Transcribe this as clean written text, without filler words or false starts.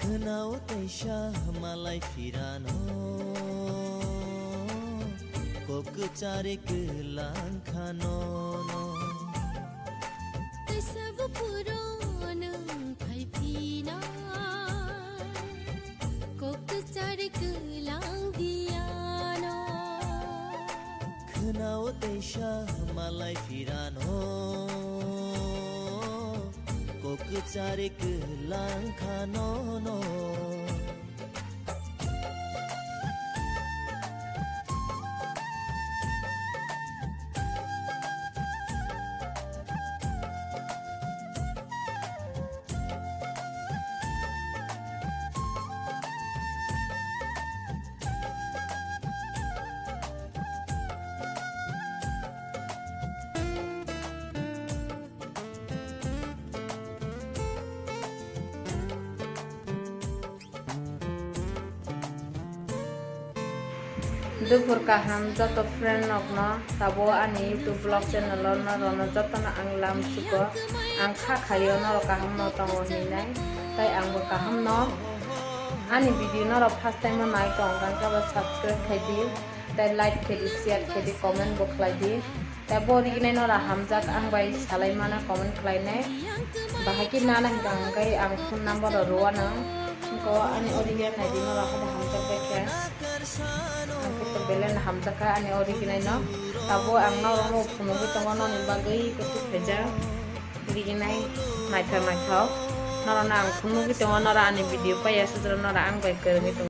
Kenau taisha malai firano kok cari kelang khano no sab puron phai phina kok cari kelang diano Kenau taisha malai firano kok cari kelang khano no Dupur kaham joto friend nokno tabo ani YouTube vlog channel no rono joto na anglam suko ang khayo no kaham no tongo hinai tai ang bo kaham no ani video no first time no nai tong kan ka subscribe khadi tai like khadi share khadi comment bo khladi tai bo ri no ra hamjak ang bai salai mana comment khlai nai bahaki nana hang gai ang phone number ro na ko ani original nai dino ra hada hamjak bai kya belen hamjaka ani original no tabo ang no ro phumugi tongo no ni bagai kutu pheja original mai thau nara na ang phumugi tongo nara ani video pa ya sudra nara ang bai kermi